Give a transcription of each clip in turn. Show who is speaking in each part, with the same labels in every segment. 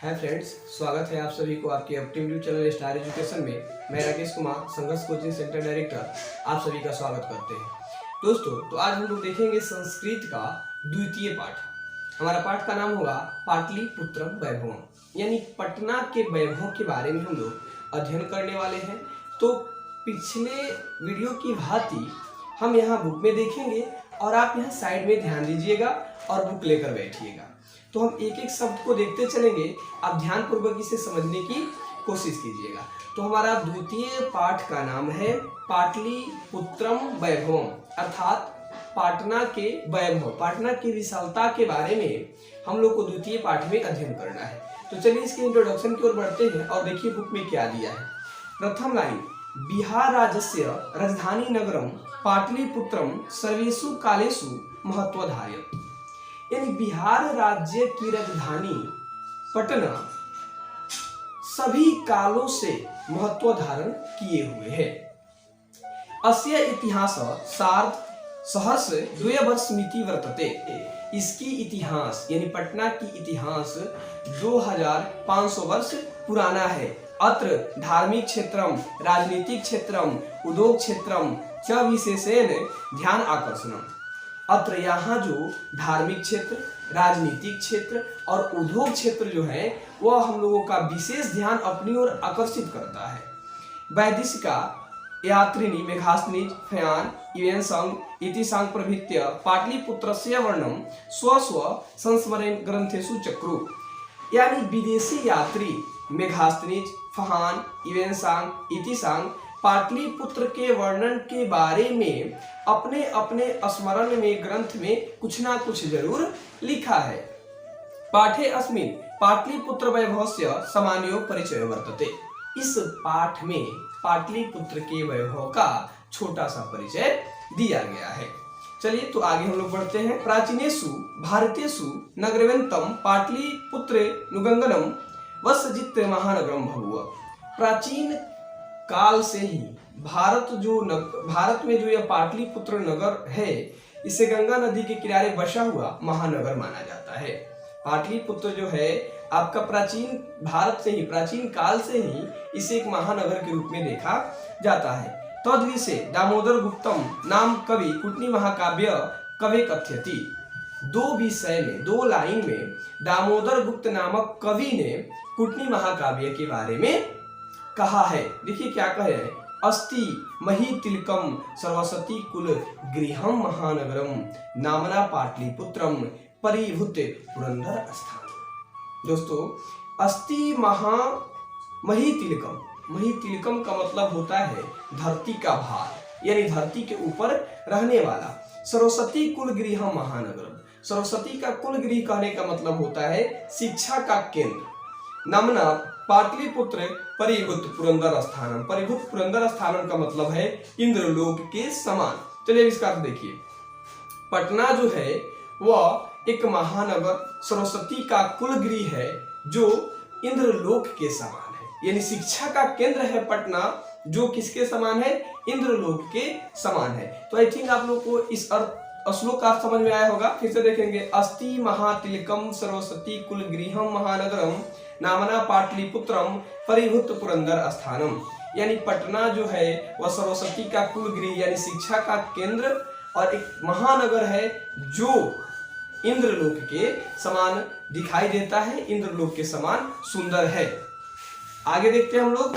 Speaker 1: Hi friends, स्वागत है आप सभी को आपके अपने यूट्यूब चैनल स्टार एजुकेशन में। मैं राकेश कुमार, संघर्ष कोचिंग सेंटर डायरेक्टर, आप सभी का स्वागत करते हैं। दोस्तों, तो आज हम लोग देखेंगे संस्कृत का द्वितीय पाठ। हमारा पाठ का नाम होगा पाटलिपुत्रम वैभवम, यानी पटना के वैभव के बारे में हम लोग अध्ययन करने वाले हैं। तो पिछले वीडियो की भांति हम यहाँ बुक में देखेंगे और आप यहाँ साइड में ध्यान दीजिएगा और बुक लेकर बैठिएगा। तो हम एक एक शब्द को देखते चलेंगे, आप ध्यान पूर्वक इसे समझने की कोशिश कीजिएगा। तो हमारा द्वितीय पाठ का नाम है पाटलिपुत्रम वैभवम, अर्थात पाटना के वैभव, पाटना की विशालता के बारे में हम लोग को द्वितीय पाठ में अध्ययन करना है। तो चलिए इसके इंट्रोडक्शन की ओर बढ़ते हैं और देखिए बुक में क्या दिया है। प्रथम लाइन, बिहार राज्यस्य राजधानी नगरम पाटलिपुत्रम सर्वेषु कालेषु महत्वधारयत्, यानी बिहार राज्य की राजधानी पटना सभी कालों से महत्व धारण किए हुए है। अस्य इतिहास सार्ध सहर्ष 2 वर्षमिति वर्तते, इसकी इतिहास यानी पटना की इतिहास 2500 वर्ष पुराना है। अत्र धार्मिक क्षेत्रम, राजनीतिक क्षेत्रम, उद्योग क्षेत्रम च विशेषेण ध्यान आकर्षणम, अत्र यहाँ जो धार्मिक क्षेत्र, राजनीतिक क्षेत्र और उद्योग क्षेत्र जो है वह हम लोगों का विशेष ध्यान अपनी ओर आकर्षित करता है। वैदिशिका यात्रिणी मेघास्निज फयान इवेंसंग इतिसांग प्रभृत्य पाटलिपुत्रस्य वर्णम स्व संस्मरण ग्रंथेषु चक्रु, यानी विदेशी यात्री मेघास्निज फहान इवेंसांग इतिसांग पाटलिपुत्र के वर्णन के बारे में अपने अपने स्मरण में ग्रंथ में कुछ ना कुछ जरूर लिखा है। पाठे अस्मिन् पाटलिपुत्र वैभवस्य सामान्यो परिचय वर्तते, इस पाठ में पाटलिपुत्र के वैभव का छोटा सा परिचय दिया गया है। चलिए तो आगे हम लोग बढ़ते हैं। प्राचीनेषु भारतेषु नगरवन्तम पाटलिपुत्रे नुगंगनम वसजित महानगरम भभुव, प्राचीन काल से ही भारत में जो यह पाटलिपुत्र नगर है, इसे गंगा नदी के किनारे बसा हुआ महानगर माना जाता है। पाटलिपुत्र जो है आपका प्राचीन भारत से ही, प्राचीन काल से ही इसे एक महानगर के रूप में देखा जाता है। तद्विषये दामोदर गुप्तम नाम कवि कुटनी महाकाव्य कवे कथ्यति, 2 विषय में 2 लाइन में दामोदर गुप्त नामक कवि ने कुटनी महाकाव्य के बारे में कहा है। देखिए क्या कहे हैं, अस्ति मही तिलकम सरस्वती कुल गृहम महानगरम नामना पाटलिपुत्रम परिभूत पुरंदर स्थान। दोस्तों, अस्ति मही तिलकम, मही तिलकम का मतलब होता है धरती का भार, यानी धरती के ऊपर रहने वाला। सरस्वती कुल गृहम महानगरम, सरस्वती का कुल गृह कहने का मतलब होता है शिक्षा का केंद्र। नामना पाटलिपुत्र परिभूत पुरंदर स्थानम, परिभूत पुरंदर स्थानम का मतलब है इंद्रलोक के समान। चलिए इसका अर्थ देखिए। पटना जो है वह एक महानगर, सरस्वती का कुल गृह है जो इंद्रलोक के समान है, यानी शिक्षा का केंद्र है पटना, जो किसके समान है, इंद्रलोक के समान है। तो आई थिंक आप लोग को इस श्लोक का समझ में आया होगा। फिर से देखेंगे, अस्ति महातिलकम सरस्वती कुल गृहम महानगरम नामना पाटलिपुत्रम परिभूत पुरंदर स्थानम, यानी पटना जो है वह सरस्वती का कुल गृह यानी शिक्षा का केंद्र और एक महानगर है जो इंद्रलोक के समान दिखाई देता है, इंद्रलोक के समान सुंदर है। आगे देखते हैं हम लोग।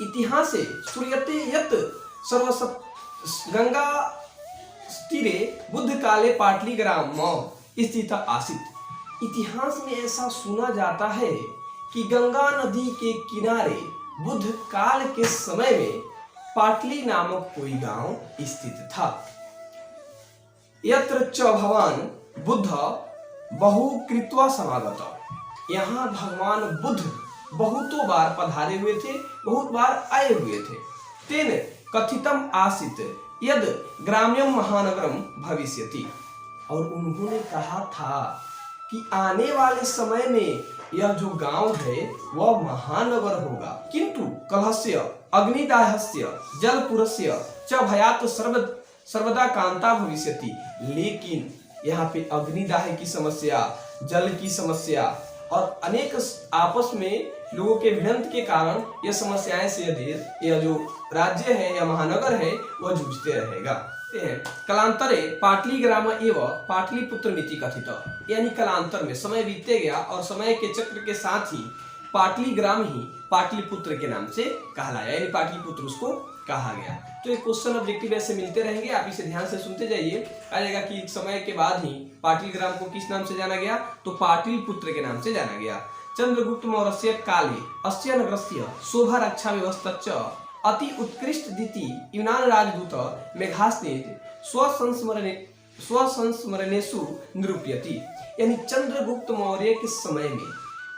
Speaker 1: इतिहासे श्रूयते यत् गंगा तीरे बुद्ध काले पाटलिग्राम स्थित आसीत्, इतिहास में ऐसा सुना जाता है कि गंगा नदी के किनारे बुद्ध काल के समय में पाटली नामक कोई गांव स्थित था। यत्र च भगवान बुद्ध बहु कृत्वा समागत, यहाँ भगवान बुद्ध बहुतों बार पधारे हुए थे, बहुत बार आए हुए थे। तेन कथितम आसीत् यद ग्राम्यम महानगरम भविष्यति, और उन्होंने कहा था कि आने वाले समय में यह जो गांव है वह महानगर होगा। किंतु कलहस्य अग्निदाहस्य जलपुरस्य च भयात सर्वदा कांता भविष्यति, लेकिन यहाँ पे अग्निदाह की समस्या, जल की समस्या और अनेक आपस में लोगों के भिड़ंत के कारण यह समस्याएं से यह जो राज्य है या महानगर है वह जूझते रहेगा। कलांतरे पाटली ग्राम एवं पाटलिपुत्र मिति कथित, यानी कलांतर में समय बीतते गया और समय के चक्र के साथ ही पाटली ग्राम ही पाटलिपुत्र के नाम से कहलाया, यानी पाटलिपुत्र उसको कहा गया। तो ये क्वेश्चन ऑब्जेक्टिव ऐसे मिलते रहेंगे, आप इसे ध्यान से सुनते जाइए। आ जाएगा कि समय के बाद ही पाटली ग्राम को किस नाम से जाना गया, तो पाटलिपुत्र के नाम से जाना गया। चंद्रगुप्त मौर्य काले अस्य नगरस्य शोभा रक्षा व्यवस्था अति उत्कृष्ट दिति यूनान राजदूत मेघास्नेत स्वसंस्मरणेषु निरूपयति, यानी चंद्रगुप्त मौर्य के समय में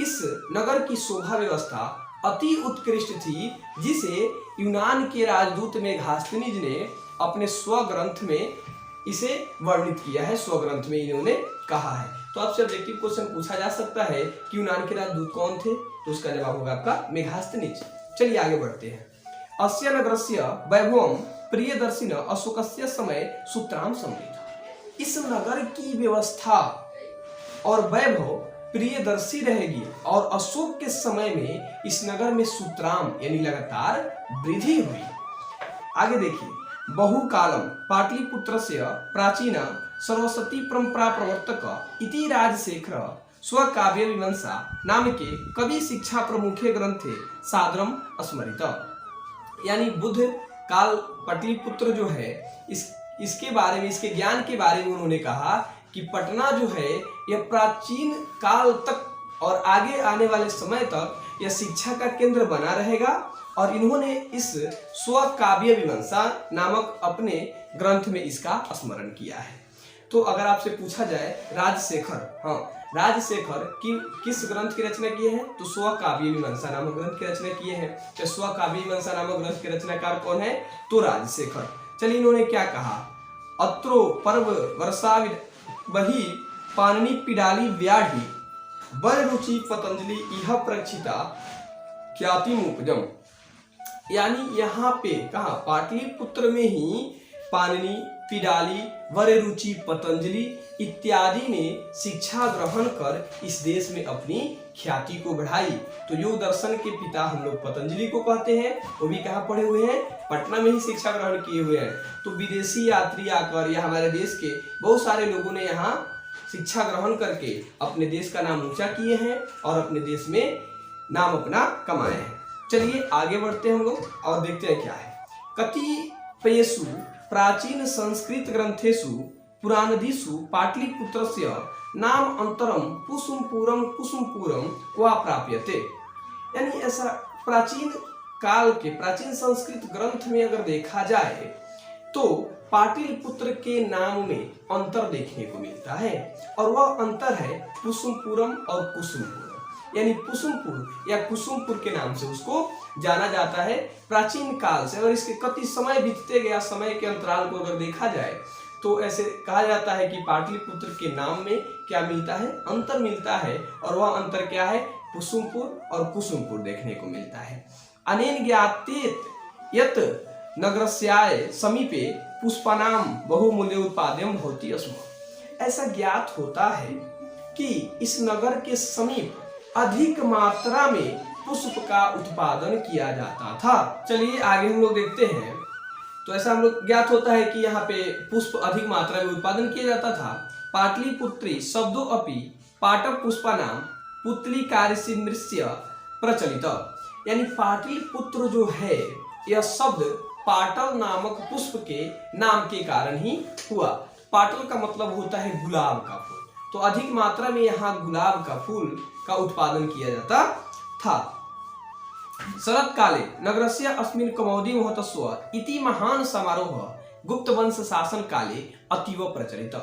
Speaker 1: इस नगर की शोभा व्यवस्था अति उत्कृष्ट थी, जिसे यूनान के राजदूत मेघास्नीज ने अपने स्वग्रंथ में इसे वर्णित किया है, स्वग्रंथ में इन्होंने कहा है। तो आपसे ऑब्जेक्टिव क्वेश्चन पूछा जा सकता है कि यूनान के राजदूत कौन थे, तो उसका जवाब होगा आपका मेघास्नीज। चलिए आगे बढ़ते हैं। अस्य नगरस्य वैभवम प्रियदर्शिन अशोकस्य समय सूत्राम समृद्ध, इस नगर की व्यवस्था और वैभव प्रियदर्शी रहेगी और अशोक के समय में इस नगर में सूत्राम यानी लगातार वृद्धि हुई। आगे देखिए, बहुकालम पाटलिपुत्रस्य प्राचीन सरस्वती परंपरा प्रवर्तक इति राजशेखर स्वकाव्य मीमांसा नाम के कवि शिक्षा प्रमुखे ग्रंथे सादरम स्मरित, यानी बुद्ध काल पाटलिपुत्र जो है इसके बारे में, इसके ज्ञान के बारे में उन्होंने कहा कि पटना जो है यह प्राचीन काल तक और आगे आने वाले समय तक यह शिक्षा का केंद्र बना रहेगा, और इन्होंने इस स्वकाव्य मीमांसा नामक अपने ग्रंथ में इसका स्मरण किया है। तो अगर आपसे पूछा जाए राजशेखर किस ग्रंथ की रचना किए हैं, तो स्वकाव्य मीमांसा नामक ग्रंथ की रचना किए हैं। तो स्वकाव्य मीमांसा नामक ग्रंथ के रचनाकार कौन है, तो राजशेखर। चलिए इन्होंने क्या कहा, अत्रो पर्व वर्षा वही पाणिनि पिडाली व्याढ़ी वर रुचि पतंजलि इह प्रक्षिता ख्याति उपजम, यानी यहाँ पे कहा पाटलिपुत्र में ही पाणिनि पिडाली वर रुचि पतंजलि इत्यादि ने शिक्षा ग्रहण कर इस देश में अपनी ख्याति को बढ़ाई। तो योग दर्शन के पिता हम लोग पतंजलि को कहते हैं, वो भी कहाँ पढ़े हुए हैं, पटना में ही शिक्षा ग्रहण किए हुए हैं। तो विदेशी यात्री आकर या हमारे देश के बहुत सारे लोगों ने यहाँ शिक्षा ग्रहण करके अपने देश का नाम ऊंचा किए हैं और अपने देश में नाम अपना कमाए हैं। चलिए आगे बढ़ते हैं हम लोग और देखते हैं क्या है। कतिपयेषु प्राचीन संस्कृत ग्रंथेषु पुराणदिषु पाटलिपुत्रस्य नाम अंतरम कुसुमपुरम वा प्राप्यते, यानी ऐसा प्राचीन काल के प्राचीन संस्कृत ग्रंथ में अगर देखा जाए तो पाटलिपुत्र के नाम में अंतर देखने को मिलता है, और वह अंतर है कुसुमपुरम और कुसुमपुरम, यानी कुसुमपुर या कुसुमपुर के नाम से उसको जाना जाता है प्राचीन काल से। और इसके कति समय बीतते गया, समय के अंतराल को अगर देखा जाए तो ऐसे कहा जाता है कि पाटलिपुत्र के नाम में क्या मिलता है, अंतर मिलता है, और वह अंतर क्या है, कुसुमपुर और कुसुमपुर देखने को मिलता है। अनेन ज्ञातेत यत् नगरस्याय समीपे पुष्पानाम बहुमूल्य उत्पाद्यम भवति स्म, ऐसा ज्ञात होता है कि इस नगर के समीप अधिक मात्रा में पुष्प का उत्पादन किया जाता था। चलिए आगे हम लोग देखते हैं। तो ऐसा हम लोग ज्ञात होता है कि यहाँ पे पुष्प अधिक मात्रा में उत्पादन किया जाता था। पाटलिपुत्री शब्दों अपि पाटप पुष्पानाम पुतली कार्यसिमृश्य प्रचलित, यानी पाटलिपुत्र जो है यह शब्द पाटल नामक पुष्प के नाम के कारण ही हुआ। पाटल का मतलब होता है गुलाब का फूल, तो अधिक मात्रा में यहाँ गुलाब का फूल का उत्पादन किया जाता था। शरत काले नगरस्य अस्मिन् कमौदी महोत्सव इति महान समारोह गुप्त वंश शासन काले अतीव प्रचलित।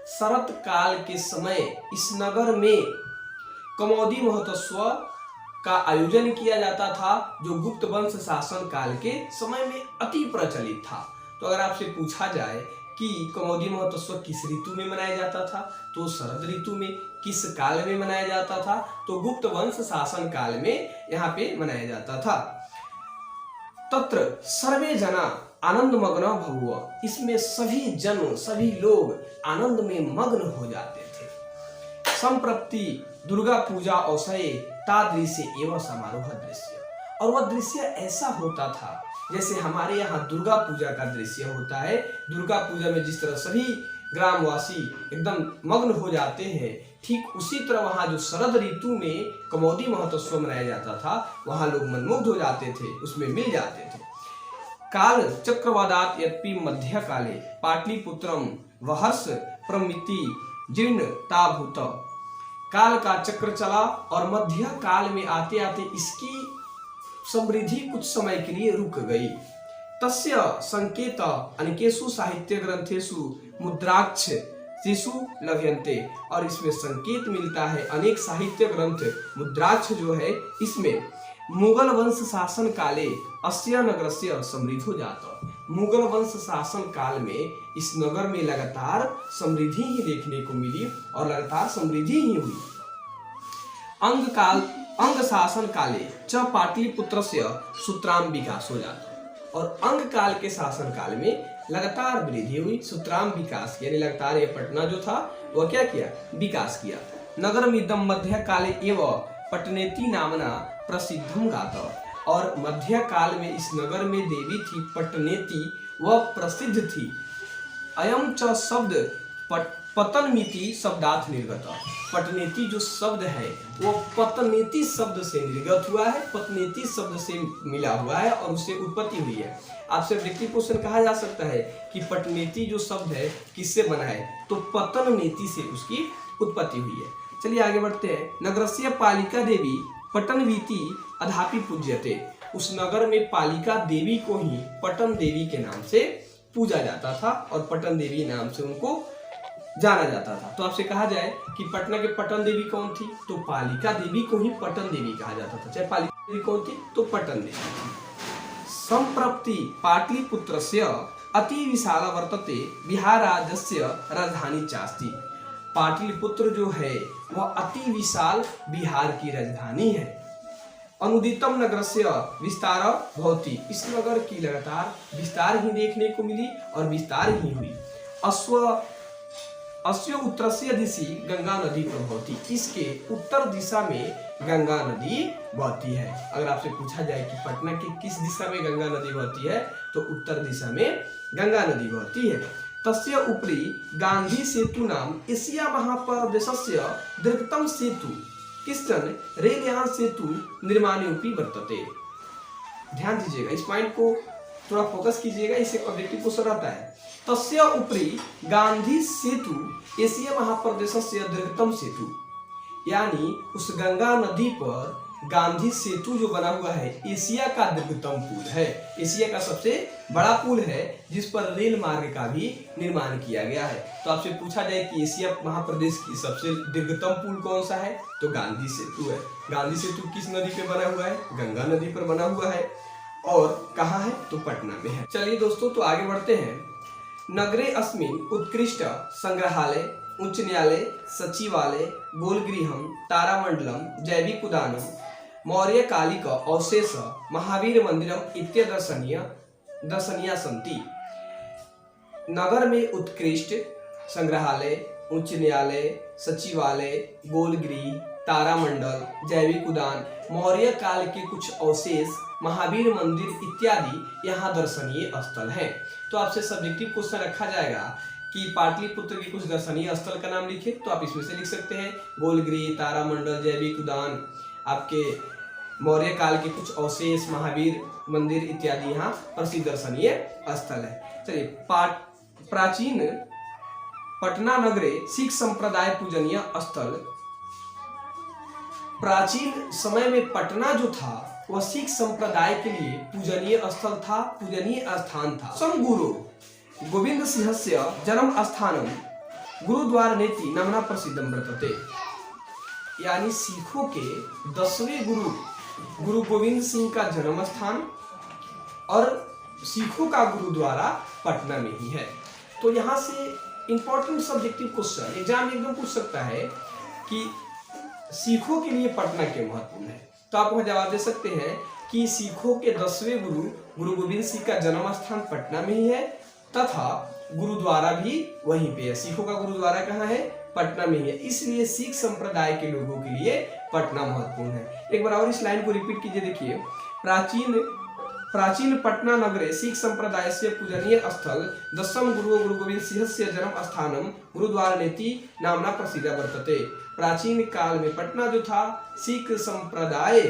Speaker 1: शरत काल के समय इस नगर में कमौदी महोत्सव का आयोजन किया जाता था, जो गुप्त वंश शासन काल के समय में अति प्रचलित था। तो अगर आपसे पूछा जाए कि कमौदी महोत्सव किस ऋतु में मनाया जाता था, तो शरद ऋतु में। किस काल में मनाया जाता था, तो गुप्त वंश शासन काल में यहाँ पे मनाया जाता था। तत्र सर्वे जना आनंद मग्न भहुव, इसमें सभी लोग आनंद में मग्न हो जाते थे। संप्रति दुर्गा पूजा अवसरे तादृश्य एवं समारोह दृश्य। और वह दृश्य ऐसा होता था जैसे हमारे यहाँ दुर्गा पूजा का दृश्य होता है। दुर्गा पूजा में जिस तरह सभी ग्रामवासी एकदम मग्न हो जाते हैं, ठीक उसी तरह वहाँ जो शरद ऋतु में कमोदी महोत्सव मनाया जाता था, वहाँ लोग मनमुग्ध हो जाते थे, उसमें मिल जाते थे। काल चक्रवादात यद्यपि मध्य काले पाटलिपुत्रम वहर्ष प्रमिति जीर्ण ताभूत। काल का चक्र चला और मध्य काल में आते आते इसकी समृद्धि कुछ समय के लिए रुक गई। तस्य संकेत अनेकेषु साहित्य ग्रंथेषु मुद्राक्ष शिशु लभ्यन्ते। और इसमें संकेत मिलता है अनेक साहित्य ग्रंथ मुद्राक्ष जो है इसमें मुगल वंश शासन काले अस्य नगरस्य समृद्धो जाता। मुगल वंश शासन काल में इस नगर में लगातार समृद्धि ही देखने को मिली और लगातार समृद्धि ही हुई। अंग शासन काले च पाटलिपुत्रस्य सूत्राम विकास हो जाता। और अंग काल के शासन काल में लगातार वृद्धि हुई, सूत्राम विकास यानी लगातार ये पटना जो था वह क्या किया, विकास किया। नगर मिदम मध्य काले एवं पटनेति नामना प्रसिद्धम गाता। और मध्य काल में इस नगर में देवी थी पटनेति, वह प्रसिद्ध थी। अयम च शब्द पतनमिति शब्दार्थ निर्गत। पटनेति जो शब्द है वो पतनेति शब्द से निर्गत हुआ है, पतनेति शब्द से मिला हुआ है और उससे उत्पत्ति हुई है। आपसे व्यक्ति क्वेश्चन कहा जा सकता है कि पटनेति जो शब्द है किससे बना है, तो पतननेति से उसकी उत्पत्ति हुई है। चलिए आगे बढ़ते हैं। नगरस्य पालिका देवी पटनवीति अधापि पूज्यते। उस नगर में पालिका देवी को ही पटन देवी के नाम से पूजा जाता था और पटन देवी नाम से उनको जाना जाता था। तो आपसे कहा जाए कि पटना के पटन देवी कौन थी, तो पालिका देवी को ही पटन देवी कहा जाता था। चाहे पालिका देवी कौन थी, तो पटन देवी। संप्रप्ति पाटलिपुत्रस्य अति विशाला वर्तते बिहार राज्यस्य राजधानी चास्ति। पाटलिपुत्र जो है वह अति विशाल बिहार की राजधानी है। अनुदितम नगरस्य विस्तार भवति। इस नगर की लगातार विस्तार ही देखने को मिली और विस्तार ही हुई। अस्य उत्तरस्य दिशि गंगा नदी प्रवहति। इसके उत्तर दिशा में गंगा नदी बहती है। अगर आपसे पूछा जाए कि पटना की किस दिशा में गंगा नदी बहती है, तो उत्तर दिशा में गंगा नदी बहती है। तस्य उपरि गांधी सेतु नाम एशिया महाप्रदेशस्य दीर्घतम सेतु किश्चन रेलयान सेतु निर्माणोपि वर्तते। ध्यान दीजिएगा, इस पॉइंट को थोड़ा फोकस कीजिएगा, इससे ऑब्जेक्टिव क्वेश्चन रहता है। तस्य उपरि गांधी सेतु एशिया महाप्रदेशस्य दीर्घतम सेतु, यानी उस गंगा नदी पर गांधी सेतु जो बना हुआ है एशिया का दीर्घतम पुल है। एशिया का सबसे बड़ा पुल है जिस पर रेल मार्ग का भी निर्माण किया गया है। तो आपसे पूछा जाए कि एशिया महाप्रदेश की सबसे दीर्घतम पुल कौन सा है, तो गांधी सेतु है। गांधी सेतु किस नदी पे बना हुआ है, गंगा नदी पर बना हुआ है और कहाँ है, तो पटना में है। चलिए दोस्तों, तो आगे बढ़ते हैं। नगरे अस्मिन् उत्कृष्ट संग्रहालय, उच्च न्यायालय, सचिवालय, गोलगृहम, तारामंडलम, जैविक उद्यानम, मौर्य कालिक अवशेष, महावीर मंदिरम दर्शनीय सन्ति। नगर में उत्कृष्ट संग्रहालय, उच्च न्यायालय, सचिवालय, गोलगृह, तारामंडल, जैविक उद्यान, मौर्य काल के कुछ अवशेष, महावीर मंदिर इत्यादि यहाँ दर्शनीय स्थल हैं। तो आपसे सब्जेक्टिव क्वेश्चन रखा जाएगा कि पाटलिपुत्र के कुछ दर्शनीय स्थल का नाम लिखिए, तो आप इसमें से लिख सकते हैं गोलगृह, तारामंडल, जैविक उद्यान, आपके मौर्य काल के कुछ अवशेष, महावीर मंदिर इत्यादि यहाँ प्रसिद्ध दर्शनीय स्थल है। चलिए, प्राचीन पटना नगरे सिख संप्रदाय पूजनीय स्थल। प्राचीन समय में पटना जो था वह सिख संप्रदाय के लिए पूजनीय स्थल था, पूजनीय स्थान था। सम गुरु गोविंद सिंहस्य जन्म स्थानम गुरुद्वार नेति नामना प्रसिद्धम वर्तते। यानी सिखों के 10वें गुरु गोविंद सिंह का जन्म स्थान और सिखों का गुरुद्वारा पटना में ही है। तो यहाँ से इंपॉर्टेंट सब्जेक्टिव क्वेश्चन एग्जाम एकदम पूछ सकता है कि सिखों के लिए पटना क्यों महत्वपूर्ण है। तो आप वह जवाब दे सकते हैं कि सिखों के 10वें गुरु गोविंद सिंह का जन्म स्थान पटना में ही है तथा गुरुद्वारा भी वहीं पे है। सिखों का गुरुद्वारा कहाँ है,
Speaker 2: पटना में ही है, इसलिए सिख संप्रदाय के लोगों के लिए पटना महत्वपूर्ण है। एक बार और इस लाइन को रिपीट कीजिए, देखिए, प्राचीन पटना नगरे सिख संप्रदाय से पूजनीय स्थल दशम गुरु गुरु गोविंद सिंह से जन्म स्थानम गुरुद्वारा नेति नामना प्रसिद्ध वर्तते। प्राचीन काल में पटना जो था सिख संप्रदाय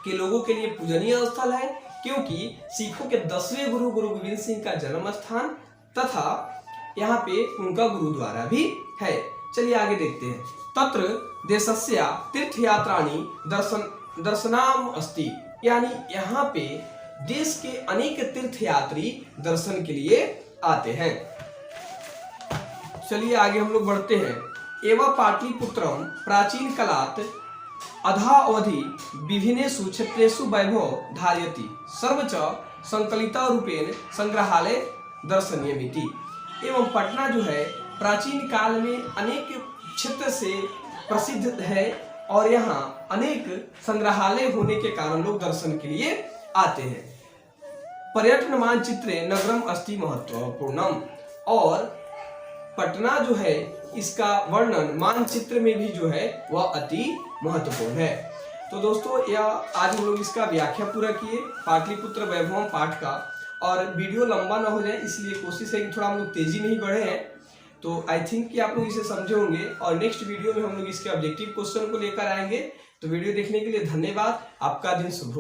Speaker 2: के लोगों के लिए पूजनीय स्थल है, क्योंकि सिखों के 10वें गुरु गुरु गोविंद सिंह का जन्म स्थान तथा यहाँ पे उनका गुरुद्वारा भी है। चलिए आगे देखते हैं। तत्र देशस्य तीर्थयात्राणि दर्शनाम अस्ति, यानी यहाँ पे देश के अनेक तीर्थयात्री दर्शन के लिए आते हैं। चलिए आगे हम लोग बढ़ते हैं। एवं पाटलिपुत्रम प्राचीन कालात् अधावधि विभिन्नेषु क्षेत्रेषु वैभव धारयति सर्वच संकलिता रूपेण संग्रहालय दर्शनीयमिति। एवं पटना जो है प्राचीन काल में अनेक क्षेत्र से प्रसिद्ध है और यहाँ अनेक संग्रहालय होने के कारण लोग दर्शन के लिए आते हैं। पर्यटन मानचित्रे नगरम अस्ति महत्वपूर्णम, और पटना जो है इसका वर्णन मानचित्र में भी जो है वह अति महत्वपूर्ण है। तो दोस्तों यह आज हम लोग इसका व्याख्या पूरा किए पाटलिपुत्र वैभवम पाठ का, और वीडियो लंबा ना हो जाए इसलिए कोशिश है कि थोड़ा हम लोग तेजी में ही बढ़े हैं। तो आई थिंक कि आप लोग इसे समझे होंगे, और नेक्स्ट वीडियो में हम लोग इसके ऑब्जेक्टिव क्वेश्चन को लेकर आएंगे। तो वीडियो देखने के लिए धन्यवाद। आपका दिन शुभ हो।